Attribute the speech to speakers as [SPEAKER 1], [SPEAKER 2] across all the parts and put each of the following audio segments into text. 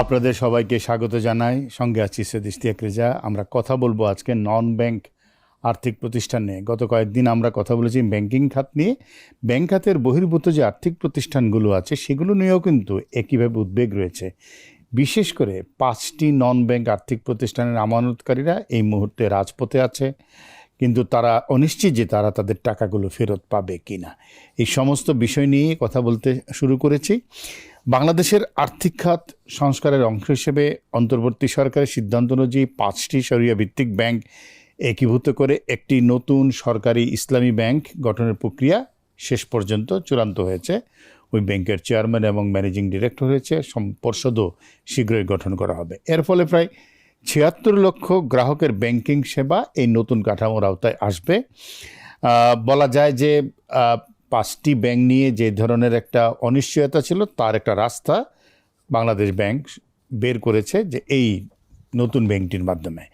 [SPEAKER 1] আপনাদের সবাইকে স্বাগত জানাই। সঙ্গে আছি সৈয়দ ইশতিয়াক রেজা। আমরা কথা বলবো আজকে নন ব্যাংক আর্থিক প্রতিষ্ঠান নিয়ে। গত কয়েকদিন আমরা কথা বলেছি ব্যাংকিং খাত নিয়ে। ব্যাংক খাতের বহির্ভূত যে আর্থিক প্রতিষ্ঠানগুলো আছে সেগুলো নিয়েও কিন্তু একইভাবে উদ্বেগ রয়েছে। বিশেষ করে 5টি নন ব্যাংক আর্থিক প্রতিষ্ঠানের আমানতকারীরা এই মুহূর্তে রাজপথে আছে, কিন্তু তারা অনিশ্চিত যে তারা তাদের টাকাগুলো ফেরত পাবে কি না। এই সমস্ত বিষয় নিয়ে কথা বলতে শুরু করেছি। বাংলাদেশের আর্থিক খাত সংস্কারের অংশ হিসেবে অন্তর্বর্তী সরকারের সিদ্ধান্ত অনুযায়ী 5টি শরিয়া ভিত্তিক ব্যাংক একীভূত করে একটি নতুন সরকারি ইসলামী ব্যাংক গঠনের প্রক্রিয়া শেষ পর্যন্ত চূড়ান্ত হয়েছে। ওই ব্যাংকের চেয়ারম্যান এবং ম্যানেজিং ডিরেক্টর হয়েছে, পর্ষদও শীঘ্রই গঠন করা হবে। এর ফলে প্রায় 76 লক্ষ গ্রাহকের ব্যাংকিং সেবা এই নতুন কাঠামোর আওতায় আসবে। বলা যায় যে 5টি ব্যাংক নিয়ে যে ধরনের একটা অনিশ্চয়তা ছিল তার একটা রাস্তা বাংলাদেশ ব্যাংক বের করেছে যে এই নতুন ব্যাংকটির মাধ্যমে।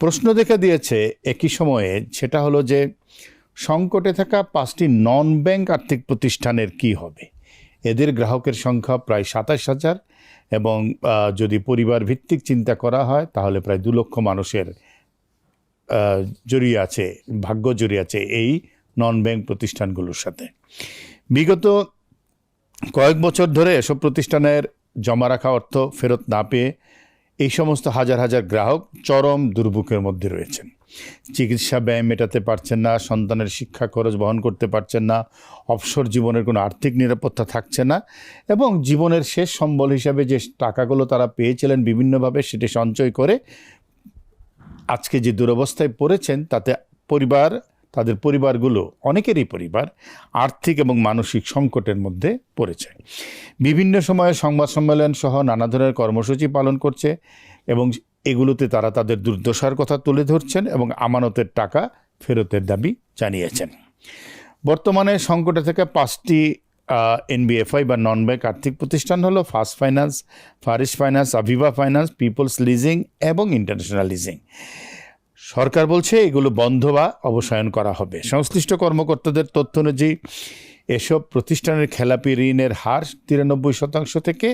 [SPEAKER 1] প্রশ্ন দেখা দিয়েছে একই সময়ে, সেটা হলো যে সংকটে থাকা 5টি নন ব্যাংক আর্থিক প্রতিষ্ঠানের কি হবে। এদের গ্রাহকের সংখ্যা প্রায় 27,000 এবং যদি পরিবার ভিত্তিক চিন্তা করা হয় তাহলে প্রায় 2 লক্ষ মানুষের জড়িয়ে আছে, ভাগ্য জড়িয়ে আছে এই নন ব্যাংক প্রতিষ্ঠানগুলোর সাথে। বিগত কয়েক বছর ধরে এসব প্রতিষ্ঠানের জমা রাখা অর্থ ফেরত না পেয়ে এই সমস্ত হাজার হাজার গ্রাহক চরম দুর্ভোগের মধ্যে রয়েছেন। চিকিৎসা ব্যয় মেটাতে পারছেন না, সন্তানের শিক্ষা খরচ বহন করতে পারছেন না, অবসর জীবনের কোনো আর্থিক নিরাপত্তা থাকছে না এবং জীবনের শেষ সম্বল হিসাবে যে টাকাগুলো তারা পেয়েছিলেন বিভিন্নভাবে সেটি সঞ্চয় করে আজকে যে দুরবস্থায় পড়েছেন তাতে তাদের পরিবারগুলো, অনেকেরই পরিবার আর্থিক এবং মানসিক সংকটের মধ্যে পড়েছে। বিভিন্ন সময়ে সংবাদ সম্মেলন সহ নানা ধরনের কর্মসূচি পালন করছে এবং এগুলোতে তারা তাদের দুর্দশার কথা তুলে ধরছেন এবং আমানতের টাকা ফেরতের দাবি জানিয়েছেন। বর্তমানে সংকটে থেকে 5টি এনবিএফআই বা নন ব্যাংক আর্থিক প্রতিষ্ঠান হলো ফার্স্ট ফাইন্যান্স, ফারিস finance, Aviva finance, peoples leasing এবং ইন্টারন্যাশনাল লিজিং। সরকার বলছে এগুলো বন্ধ বা অবসায়ন করা হবে। সংশ্লিষ্ট কর্মকর্তাদের তথ্য অনুযায়ী এসব প্রতিষ্ঠানের খেলাপি ঋণের হার 93% থেকে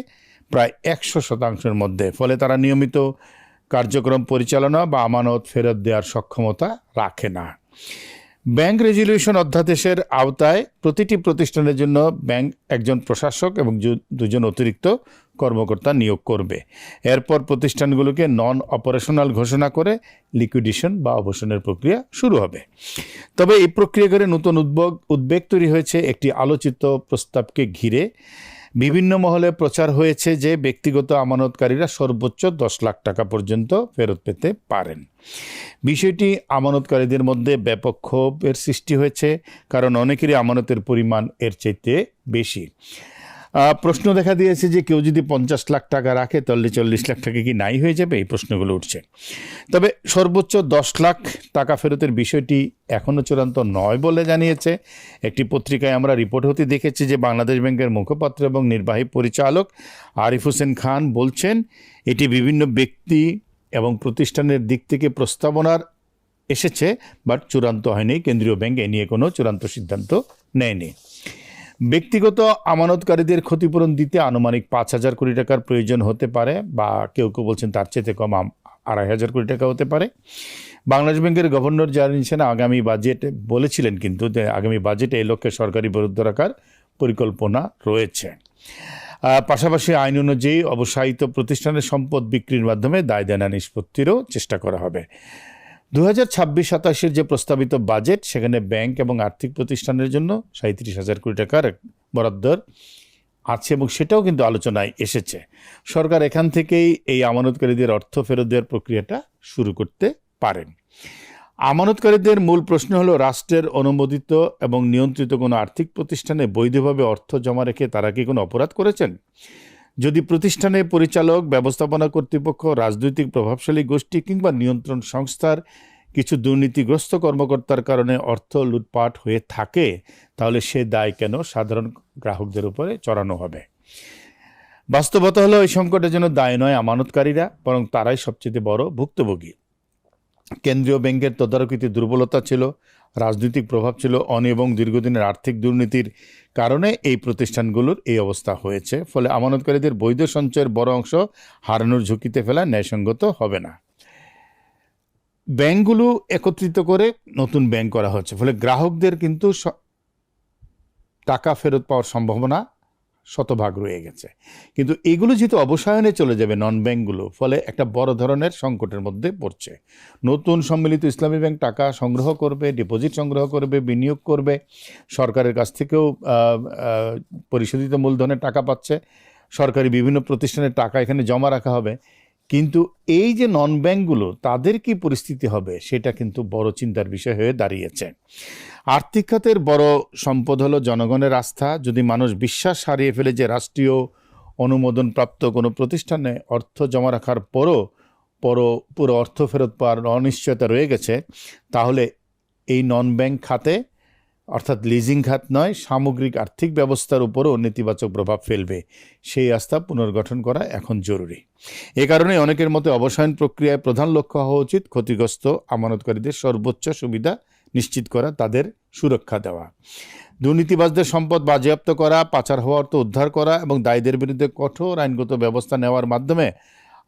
[SPEAKER 1] প্রায় 100%-এর মধ্যে। ফলে তারা নিয়মিত কার্যক্রম পরিচালনা বা আমানত ফেরত দেওয়ার সক্ষমতা রাখে না। ব্যাংক রেজুলিউশন অধ্যাদেশের আওতায় প্রতিটি প্রতিষ্ঠানের জন্য ব্যাংক একজন প্রশাসক এবং 2জন অতিরিক্ত কর্মকর্তা নিয়োগ করবে। এরপর প্রতিষ্ঠানগুলোকে নন অপারেশনাল ঘোষণা করে লিকুইডেশন বা অবসানের প্রক্রিয়া শুরু হবে। তবে এই প্রক্রিয়া করে নতুন উদ্বেগ তৈরি হয়েছে একটি আলোচিত প্রস্তাবকে ঘিরে। বিভিন্ন মহলে প্রচার হয়েছে যে ব্যক্তিগত আমানতকারীরা সর্বোচ্চ 10 লাখ টাকা পর্যন্ত ফেরত পেতে পারেন। বিষয়টি আমানতকারীদের মধ্যে ব্যাপক ক্ষোভের সৃষ্টি হয়েছে, কারণ অনেকেরই আমানতের পরিমাণ এর চাইতে বেশি। প্রশ্ন দেখা দিয়েছে যে কেউ যদি 50 লাখ টাকা রাখে তাহলে 40 লাখ টাকা কি নাই হয়ে যাবে, এই প্রশ্নগুলো উঠছে। তবে সর্বোচ্চ 10 লাখ টাকা ফেরতের বিষয়টি এখনও চূড়ান্ত নয় বলে জানিয়েছে। একটি পত্রিকায় আমরা রিপোর্ট হতে দেখেছি যে বাংলাদেশ ব্যাংকের মুখপাত্র এবং নির্বাহী পরিচালক আরিফ হোসেন খান বলছেন এটি বিভিন্ন ব্যক্তি এবং প্রতিষ্ঠানের দিক থেকে প্রস্তাবনার এসেছে, বাট চূড়ান্ত হয়নি। কেন্দ্রীয় ব্যাংক এ নিয়ে কোনো চূড়ান্ত সিদ্ধান্ত নেয়নি। ব্যক্তিগত আমানতকারীদের ক্ষতিপূরণ দিতে আনুমানিক 5,000 কোটি টাকার প্রয়োজন হতে পারে, বা কেউ কেউ বলছেন তার চেয়ে কম 2,500 কোটি টাকা হতে পারে। বাংলাদেশ ব্যাংকের গভর্নর জানিয়েছেন আগামী বাজেটে বলেছিলেন কিন্তু যে আগামী বাজেটে এই লক্ষ্যে সরকারি বরাদ্দ রাখার পরিকল্পনা রয়েছে। পাশাপাশি আইন অনুযায়ী অবসায়িত প্রতিষ্ঠানের সম্পদ বিক্রির মাধ্যমে দায় দেনা নিষ্পত্তিরও চেষ্টা করা হবে। 2026-27 যে প্রস্তাবিত বাজেট, সেখানে ব্যাংক এবং আর্থিক প্রতিষ্ঠানের জন্য 37,000 কোটি টাকার বরাদ্দ আছে এবং সেটাও কিন্তু আলোচনায় এসেছে। সরকার এখান থেকেই এই আমানতকারীদের অর্থ ফেরত দেওয়ার প্রক্রিয়াটা শুরু করতে পারেন। আমানতকারীদের মূল প্রশ্ন হলো, রাষ্ট্রের অনুমোদিত এবং নিয়ন্ত্রিত কোনো আর্থিক প্রতিষ্ঠানে বৈধভাবে অর্থ জমা রেখে তারা কি কোনো অপরাধ করেছেন? যদি প্রতিষ্ঠানের পরিচালক, ব্যবস্থাপনা কর্তৃপক্ষ, রাজনৈতিক প্রভাবশালী গোষ্ঠী কিংবা নিয়ন্ত্রণ সংস্থার কিছু দুর্নীতিগ্রস্ত কর্মকর্তার কারণে অর্থ লুটপাট হয়ে থাকে, তাহলে সে দায় কেন সাধারণ গ্রাহকদের উপরে চড়ানো হবে? বাস্তবতা হলো এই সংকটের জন্য দায় নয় আমানতকারীরা, বরং তারাই সবচেয়ে বড় ভুক্তভোগী। কেন্দ্রীয় ব্যাংকের তদারকিতে দুর্বলতা ছিল, রাজনৈতিক প্রভাব ছিল এবং দীর্ঘদিনের আর্থিক দুর্নীতির কারণে এই প্রতিষ্ঠানগুলোর এই অবস্থা হয়েছে। ফলে আমানতকারীদের বৈধ সঞ্চয়ের বড় অংশ হারানোর ঝুঁকিতে ফেলা ন্যায়সঙ্গত হবে না। ব্যাংকগুলো একত্রিত করে নতুন ব্যাংক করা হচ্ছে, ফলে গ্রাহকদের কিন্তু টাকা ফেরত পাওয়ার সম্ভাবনা শতভাগ রয়ে গেছে। কিন্তু এগুলো যেহেতু অবসায়নে চলে যাবে নন ব্যাংকগুলো, ফলে একটা বড় ধরনের সংকটের মধ্যে পড়ছে। নতুন সম্মিলিত ইসলামী ব্যাংক টাকা সংগ্রহ করবে, ডিপোজিট সংগ্রহ করবে, বিনিয়োগ করবে, সরকারের কাছ থেকেও পরিশোধিত মূলধনের টাকা পাচ্ছে, সরকারি বিভিন্ন প্রতিষ্ঠানের টাকা এখানে জমা রাখা হবে। কিন্তু এই যে নন ব্যাংকগুলো, তাদের কি পরিস্থিতি হবে সেটা কিন্তু বড় চিন্তার বিষয় হয়ে দাঁড়িয়েছে। আর্থিক খাতের বড় সম্পদ হলো জনগণের আস্থা। যদি মানুষ বিশ্বাস হারিয়ে ফেলে যে রাষ্ট্রীয় অনুমোদনপ্রাপ্ত কোনো প্রতিষ্ঠানে অর্থ জমা রাখার পরও পুরো অর্থ ফেরত পাওয়ার অনিশ্চয়তা রয়ে গেছে, তাহলে এই নন ব্যাংক খাতে, অর্থাৎ লিজিং খাত নয়, সামগ্রিক আর্থিক ব্যবস্থার উপরও নেতিবাচক প্রভাব ফেলবে। সেই আস্থা পুনর্গঠন করা এখন জরুরি। এ কারণে অনেকের মতে অবসায়ন প্রক্রিয়ায় প্রধান লক্ষ্য হওয়া উচিত ক্ষতিগ্রস্ত আমানতকারীদের সর্বোচ্চ সুবিধা নিশ্চিত করা, তাদের সুরক্ষা দেওয়া, দুর্নীতিবাজদের সম্পদ বাজেয়াপ্ত করা, পাচার হওয়া অর্থ উদ্ধার করা এবং দায়ীদের বিরুদ্ধে কঠোর আইনগত ব্যবস্থা নেওয়ার মাধ্যমে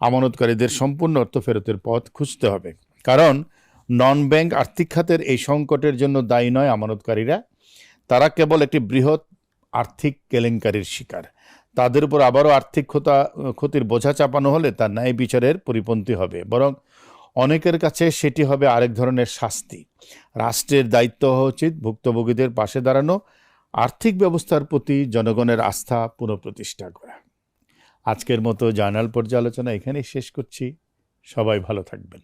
[SPEAKER 1] আমানতকারীদের সম্পূর্ণ অর্থ ফেরতের পথ খুঁজতে হবে। কারণ নন ব্যাংক আর্থিক খাতের এই সংকটের জন্য দায়ী নয় আমানতকারীরা, তারা কেবল একটি বৃহৎ আর্থিক কেলেঙ্কারির শিকার। তাদের উপর আবারও আর্থিক ক্ষতির বোঝা চাপানো হলে তা ন্যায় বিচারের পরিপন্থী হবে, বরং অনেকের কাছে সেটি হবে আরেক ধরনের শাস্তি। রাষ্ট্রের দায়িত্ব হওয়া উচিত ভুক্তভোগীদের পাশে দাঁড়ানো, আর্থিক ব্যবস্থার প্রতি জনগণের আস্থা পুনঃপ্রতিষ্ঠা করা। আজকের মতো জার্নাল পর্যালোচনা এখানেই শেষ করছি। সবাই ভালো থাকবেন।